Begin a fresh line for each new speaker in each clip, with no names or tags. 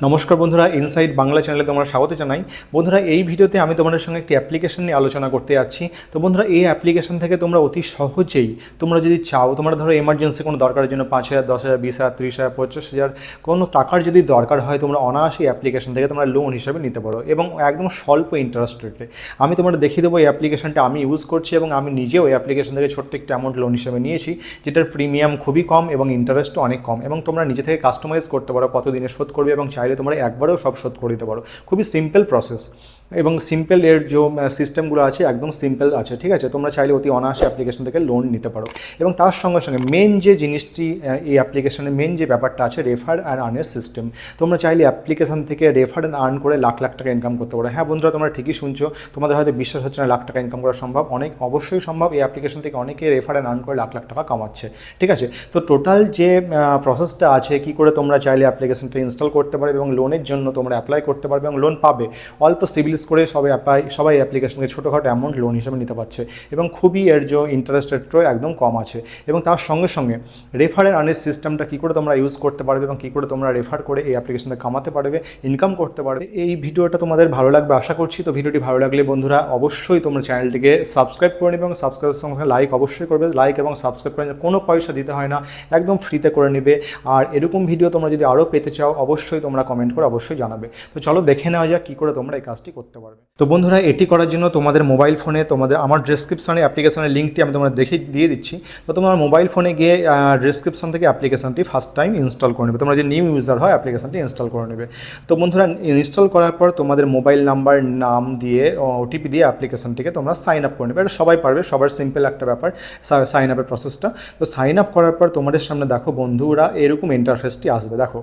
নমস্কার বন্ধুরা, ইনসাইড বাংলা চ্যানেলে তোমরা স্বাগত জানাই। বন্ধুরা, এই ভিডিওতে আমি তোমাদের সঙ্গে একটি অ্যাপ্লিকেশন নিয়ে আলোচনা করতে যাচ্ছি। তো বন্ধুরা, এই অ্যাপ্লিকেশন থেকে তোমরা অতি সহজেই তোমরা যদি চাও, তোমরা ধরো এমার্জেন্সি কোনো দরকারের জন্য 5,000, 10,000, 20,000, 30,000, 50,000 কোনো টাকার যদি দরকার হয়, তোমরা অনায়াসে অ্যাপ্লিকেশন থেকে তোমরা লোন হিসাবে নিতে পারো এবং একদম স্বল্প ইন্টারেস্ট রেটে। আমি তোমাদের দেখিয়ে দেবো এই অ্যাপ্লিকেশনটা আমি ইউজ করছি এবং আমি নিজেও এই অ্যাপ্লিকেশন থেকে ছোট্ট একটা অ্যামাউন্ট লোন হিসাবে নিয়েছি, যেটার প্রিমিয়াম খুবই কম এবং ইন্টারেস্টও অনেক কম, এবং তোমরা নিজে থেকে কাস্টমাইজ করতে পারো কত দিনে শোধ করবে এবং চাইলে তোমরা একবারেও সব শোধ করে দিতে পারো। খুবই সিম্পল প্রসেস এবং সিম্পল এর যে সিস্টেমগুলো আছে একদম সিম্পল আছে, ঠিক আছে। তোমরা চাইলে অতি অনায়াসে অ্যাপ্লিকেশন থেকে লোন নিতে পারো এবং তার সঙ্গে সঙ্গে মেন যে জিনিসটি এই অ্যাপ্লিকেশনের মেন যে ব্যাপারটা আছে, রেফার অ্যান্ড আর্নের সিস্টেম। তোমরা চাইলে অ্যাপ্লিকেশন থেকে রেফার অ্যান্ড আর্ন করে লাখ লাখ টাকা ইনকাম করতে পারো। হ্যাঁ বন্ধুরা, তোমরা ঠিকই শুনছো, তোমাদের হয়তো বিশ্বাস হচ্ছে না লাখ টাকা ইনকাম করা সম্ভব। অবশ্যই সম্ভব। এই অ্যাপ্লিকেশন থেকে অনেকে রেফার অ্যান্ড আর্ন করে লাখ লাখ টাকা কামাচ্ছে, ঠিক আছে। তো টোটাল যে প্রসেসটা আছে, কি করে তোমরা চাইলে অ্যাপ্লিকেশনটা ইনস্টল করতে পারবে এবং লোনের জন্য তোমরা অ্যাপ্লাই করতে পারবে এবং লোন পাবে। অল্প সিভিল স্কোরে সবাই অ্যাপ্লিকেশনকে ছোটোখাটো অ্যামাউন্ট লোন হিসেবে নিতে পারছে এবং খুবই এর যে ইন্টারেস্ট রেটও একদম কম আছে। এবং তার সঙ্গে সঙ্গে রেফার অ্যান্ড আর্নের সিস্টেমটা কী করে তোমরা ইউজ করতে পারবে এবং কী করে তোমরা রেফার করে এই অ্যাপ্লিকেশনটা কামাতে পারবে, ইনকাম করতে পারবে। এই ভিডিওটা তোমাদের ভালো লাগবে আশা করছি। তো ভিডিওটি ভালো লাগলে বন্ধুরা অবশ্যই তোমরা চ্যানেলটিকে সাবস্ক্রাইব করে নেবে এবং সাবস্ক্রাইবের সঙ্গে সঙ্গে লাইক অবশ্যই করবে। লাইক এবং সাবস্ক্রাইব করে কোনো পয়সা দিতে হয় না, একদম ফ্রিতে করে নেবে। আর এরকম ভিডিও তোমরা যদি আরও পেতে চাও অবশ্যই তোমরা কমেন্ট করে অবশ্যই জানাবে। তো চলো দেখে নেওয়া যাক কী করে তোমরা এই কাজটি করতে পারবে। তো বন্ধুরা, এটি করার জন্য তোমাদের মোবাইল ফোনে আমার ডেসক্রিপশনে অ্যাপ্লিকেশনের লিঙ্কটি আমি তোমাদের দিয়ে দিচ্ছি। তো তোমার মোবাইল ফোনে গিয়ে ডেসক্রিপশন থেকে অ্যাপ্লিকেশনটি ফার্স্ট টাইম ইনস্টল করে নেবে। তোমরা যে নিউ ইউজার হয় অ্যাপ্লিকেশনটি ইনস্টল করে নেবে। তো বন্ধুরা, ইনস্টল করার পর তোমাদের মোবাইল নাম্বার, নাম দিয়ে ওটিপি দিয়ে অ্যাপ্লিকেশনটিকে তোমরা সাইন আপ করে নেবে। এটা সবাই পারবে, সবার সিম্পল একটা ব্যাপার সাইন আপের প্রসেসটা। তো সাইন আপ করার পর তোমাদের সামনে দেখো বন্ধুরা এরকম ইন্টারফেসটি আসবে। দেখো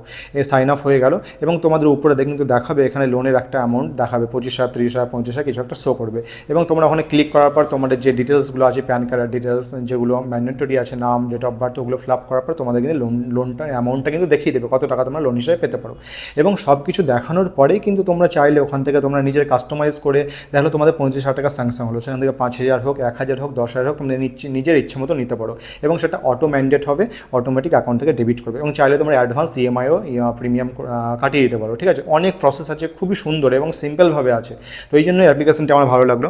সাইন আপ হয়ে গেল এবং তোমাদের উপরে কিন্তু দেখাবে এখানে লোনের একটা অ্যামাউন্ট দেখাবে, 25,000, 30,000, 35,000 কিছু একটা শো করবে। এবং তোমরা ওখানে ক্লিক করার পর তোমাদের যে ডিটেলসগুলো আছে, প্যান কার্ডের ডিটেলস যেগুলো ম্যান্ডেটরি আছে, নাম, ডেট অফ বার্থ, ওগুলো ফিল আপ করার পর তোমাদের কিন্তু লোনটা অ্যামাউন্টটা কিন্তু দেখিয়ে দেবে কত টাকা তোমরা লোন হিসেবে পেতে পারো। এবং সব কিছু দেখানোর পরেই কিন্তু তোমরা চাইলে ওখান থেকে তোমরা নিজের কাস্টমাইজ করে দেখলো তোমাদের 35,000 টাকা স্যাংশন হলো, সেখান থেকে 5,000 হোক, 1,000 হোক, 10,000 হোক, তোমরা নিজের ইচ্ছে মতো নিতে পারো এবং সেটা অটো ম্যান্ডেট হবে, অটোমেটিক অ্যাকাউন্ট থেকে ডেবিট করবে। এবং চাইলে তোমরা অ্যাডভান্স ইএমআইও প্রিমিয়াম কাটিয়ে দিতে পারো, ঠিক আছে। অনেক প্রসেস আছে, খুবই সুন্দর এবং সিম্পলভাবে আছে। তো এই জন্য অ্যাপ্লিকেশনটি আমার ভালো লাগলো।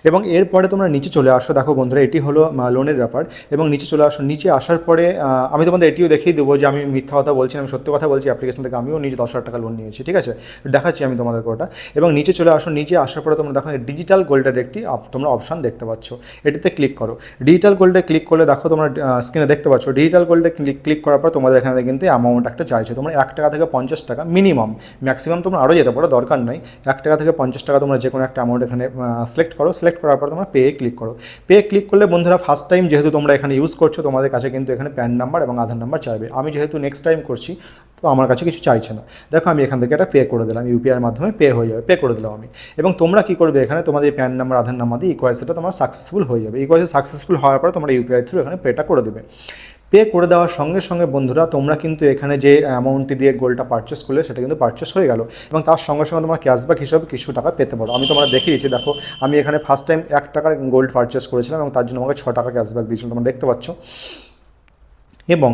এবং এরপরে তোমরা নিচে চলে আসো। দেখো বন্ধুরা, এটি হলো লোনের ব্যাপার। এবং নিচে চলে আসো। নিচে আসার পরে আমি তোমাদের এটিও দেখিয়ে দেবো যে আমি মিথ্যা কথা বলছি, আমি সত্য কথা বলছি। অ্যাপ্লিকেশন থেকে আমিও নিজে 10,000 টাকা লোন নিয়েছি, ঠিক আছে। দেখাচ্ছি আমি তোমাদেরকে ওটা। এবং নিচে চলে আসো। নিচে আসার পরে তোমরা দেখো ডিজিটাল গোল্ডের একটি তোমরা অপশান দেখতে পাচ্ছ, এটিতে ক্লিক করো। ডিজিটাল গোল্ডে ক্লিক করলে দেখো তোমরা স্ক্রিনে দেখতে পাচ্ছ, ডিজিটাল গোল্ডে ক্লিক করার পর তোমাদের এখানে কিন্তু অ্যামাউন্ট একটা চাইছে। তোমরা 1 টাকা থেকে 50 টাকা মিনিমাম, ম্যাক্সিমাম তোমরা আরও যেতে পারো, দরকার নয়। 1 টাকা থেকে 50 টাকা তোমরা যে কোনো একটা অ্যামাউন্ট এখানে সিলেক্ট করো। সিলেক্ট করার পর তোমরা পে ক্লিক করো। পে ক্লিক করলে বন্ধুরা ফার্স্ট টাইম যেহেতু তোমরা এখানে ইউজ করছো, তোমাদের কাছে কিন্তু এখানে প্যান নাম্বার এবং আধার নাম্বার চাইবে। আমি যেহেতু নেক্সট টাইম করছি, তো আমার কাছে কিছু চাইছে না। দেখো আমি এখান থেকে একটা পে করে দিলাম, ইউপিআইয়ের মাধ্যমে পে হয়ে যাবে, পে করে দিলাম আমি। এবং তোমরা কী করবে, এখানে তোমাদের প্যান নাম্বার, আধার নাম্বার দিয়ে ইকোয়াইসিটা তোমার সাকসেসফুল হয়ে যাবে। ইকোয়াইসি সাকসেসফুল হওয়ার পরে তোমরা ইউপিআই থ্রু এখানে পেটা করে দেবে। পে করে দেওয়ার সঙ্গে সঙ্গে বন্ধুরা তোমরা কিন্তু এখানে যে অ্যামাউন্টটি দিয়ে গোল্ডটা পারচেস করলে সেটা কিন্তু পারচেস হয়ে গেল এবং তার সঙ্গে সঙ্গে তোমার ক্যাশব্যাক হিসাবে কিছু টাকা পেতে পারো। আমি তোমরা দেখিয়ে দিচ্ছি। দেখো আমি এখানে ফার্স্ট টাইম 1 টাকার গোল্ড পারচেস করেছিলাম এবং তার জন্য আমাকে 6 টাকা ক্যাশব্যাক দিয়েছিলাম, তোমরা দেখতে পাচ্ছ। এবং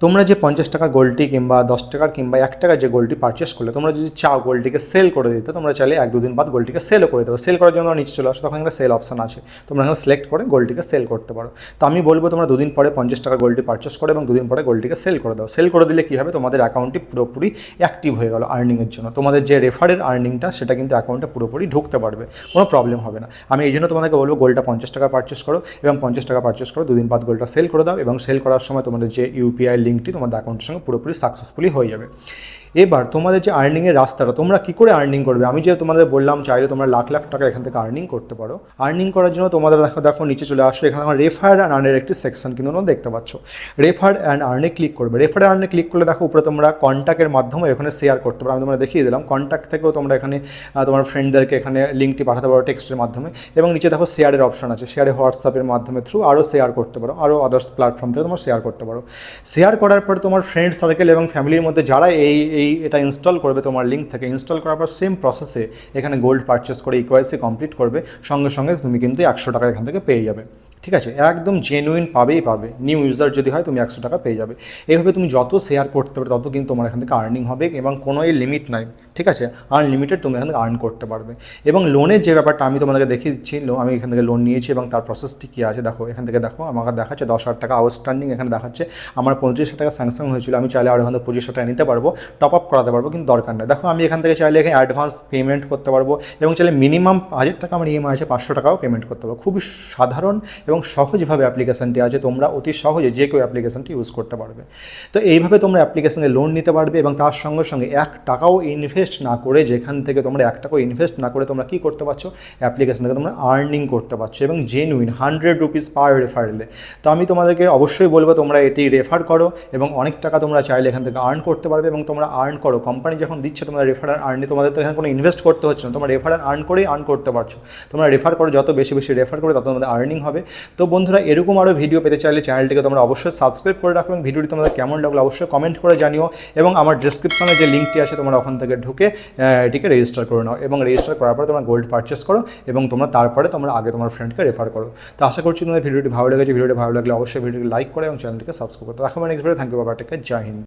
তোমরা যে 50 টাকার গোল্ডটি কিংবা 10 টাকার কিংবা 1 টাকার যে গোল্ডটি পারচেস করলে, তোমরা যদি চাও গোল্ডটিকে সেল করে দিতে, তোমরা চাইলে 1-2 দিন বাদ গোল্ডটিকে সেলও করে দেবো। সেল করার জন্য নিচে চলে আসো, তখন একটা সেল অপশান আছে, তোমরা এখানে সিলেক্ট করে গোল্ডটিকে সেল করতে পারো। তো আমি বলবো তোমরা 2 দিন পরে 50 টাকা গোল্ডটি পারচেস করো এবং 2 দিন পরে গোল্ডটিকে সেল করে দাও। সেল করে দিলে কী হবে, তোমাদের অ্যাকাউন্টটি পুরোপুরি অ্যাক্টিভ হয়ে গেল আর্নিংয়ের জন্য। তোমাদের যে রেফারের আর্নিংটা সেটা কিন্তু অ্যাকাউন্টে পুরোপুরি ঢুকতে পারবে, কোনো প্রবলেম হবে না। আমি এই জন্য তোমাদেরকে বলবো গোল্ডটা 50 টাকা পারচেস করো এবং 50 টাকা পারচেস করো, 2 দিন বাদ গোল্ডটা সেল করে দাও এবং সেল করার সময় তোমাদের যে ইউপিআই লিঙ্কটি তোমাদের অ্যাকাউন্টের সঙ্গে পুরোপুরি সাকসেসফুলি হয়ে যাবে। এবার তোমাদের যে আর্নিংয়ের রাস্তাটা, তোমরা কী করে আর্নিং করবে, আমি যে তোমাদের বললাম চাইলে তোমরা লাখ লাখ টাকা এখান থেকে আর্নিং করতে পারো। আর্নিং করার জন্য তোমাদের দেখো নিচে চলে আসো, এখানে আমার রেফার অ্যান্ড আর্নের একটি সেকশন কিন্তু তোমরা দেখতে পাচ্ছ। রেফার অ্যান্ড আর্নে ক্লিক করবে। রেফার অ্যান্ড আর্নে ক্লিক করলে দেখো উপরে তোমরা কন্ট্যাক্টের মাধ্যমে এখানে শেয়ার করতে পারো। আমি তোমরা দেখিয়ে দিলাম, কন্ট্যাক্ট থেকেও তোমরা এখানে তোমার ফ্রেন্ডদেরকে এখানে লিঙ্কটি পাঠাতে পারো টেক্সটের মাধ্যমে। এবং নিচে দেখো শেয়ারের অপশন আছে, শেয়ারে হোয়াটসঅ্যাপের মাধ্যমে থ্রু আরও শেয়ার করতে পারো, আরও আদার্স প্ল্যাটফর্ম থেকে তোমরা শেয়ার করতে পারো। শেয়ার করার পর তোমার ফ্রেন্ড সার্কেল এবং ফ্যামিলির মধ্যে যারা এটা ইনস্টল করবে তোমার লিঙ্ক থেকে, ইনস্টল করার পর সেম প্রসেসে এখানে গোল্ড পারচেস করে ইকোয়াইসি কমপ্লিট করবে, সঙ্গে সঙ্গে তুমি কিন্তু 100 টাকা এখান থেকে পেয়ে যাবে, ঠিক আছে, একদম জেনুইন পাবে। নিউ ইউজার যদি হয় তুমি 100 টাকা পেয়ে যাবে। এইভাবে তুমি যত শেয়ার করতে পারবে তত কিন্তু তোমার এখান থেকে আর্নিং হবে, এবং কোনো এই লিমিট নাই, ঠিক আছে, আনলিমিটেড তুমি এখান থেকে আর্ন করতে পারবে। এবং লোনের যে ব্যাপারটা আমি তোমাদেরকে দেখিয়ে দিচ্ছি, আমি এখান থেকে লোন নিয়েছি এবং তার প্রসেসটি কী আছে দেখো, এখান থেকে দেখো আমাকে দেখাচ্ছে 10,000 টাকা আউটস্ট্যান্ডিং, এখানে দেখাচ্ছে আমার 35,000 টাকা স্যাংশন হয়েছিল, আমি চাইলে আর এখান থেকে 25,000 টাকা নিতে পারবো, টপ আপ করাতে পারবো, কিন্তু দরকার নেই। দেখো আমি এখান থেকে চাইলে এখানে অ্যাডভান্স পেমেন্ট করতে পারবো, এবং চাইলে মিনিমাম 1,000 টাকা আমার ইএমআই আছে, 500 টাকাও পেমেন্ট করতে পারবো। খুবই সাধারণ এবং সহজভাবে অ্যাপ্লিকেশনটি আছে, তোমরা অতি সহজে যে কেউ অ্যাপ্লিকেশনটি ইউজ করতে পারবে। তো এইভাবে তোমরা অ্যাপ্লিকেশনে লোন নিতে পারবে, এবং তার সঙ্গে সঙ্গে 1 টাকাও ইনভেস্ট না করে, যেখান থেকে তোমরা 1 টাকাও ইনভেস্ট না করে তোমরা কী করতে পারছো, অ্যাপ্লিকেশন থেকে তোমরা আর্নিং করতে পারছো, এবং জেনুইন 100 রুপিস পার রেফারেলে। তো আমি তোমাদেরকে অবশ্যই বলবো তোমরা এটি রেফার করো, এবং অনেক টাকা তোমরা চাইলে এখান থেকে আর্ন করতে পারবে, এবং তোমরা আর্ন করো, কোম্পানি যখন দিচ্ছে তোমরা রেফারেল আর্নে, তোমাদের তো এখানে কোনো ইনভেস্ট করতে হচ্ছে না, তোমরা রেফারেল আর্ন করেই আর্ন করতে পারছো। তোমরা রেফার করো, যত বেশি বেশি রেফার করে তত তোমাদের আর্নিং হবে। তো বন্ধুরা, এরকম আরও ভিডিও পেতে চাইলে চ্যানেলটিকে তোমরা অবশ্যই সাবস্ক্রাইব করে রাখো, এবং ভিডিওটি তোমাদের কেমন লাগলো অবশ্যই কমেন্ট করে জানিও, এবং আমার ডেসক্রিপশনে যে লিঙ্কটি আছে তোমরা ওখান থেকে ঢুকে এটিকে রেজিস্টার করে নাও, এবং রেজিস্টার করার পরে তোমরা গোল্ড পারচেস করো, এবং তোমরা তারপরে তোমরা আগে তোমার ফ্রেন্ডকে রেফার করো। তো আশা করছি তোমাদের ভিডিওটি ভালো লেগেছে। ভিডিওটি ভালো লাগলে অবশ্যই ভিডিওটি লাইক করে এবং চ্যানেলটিকে সাবস্ক্রাইব করতে। রাখো নেক্সট ভিডিও। থ্যাংক ইউ, বাবা, টেক কেয়ার, জয় হিন্দ।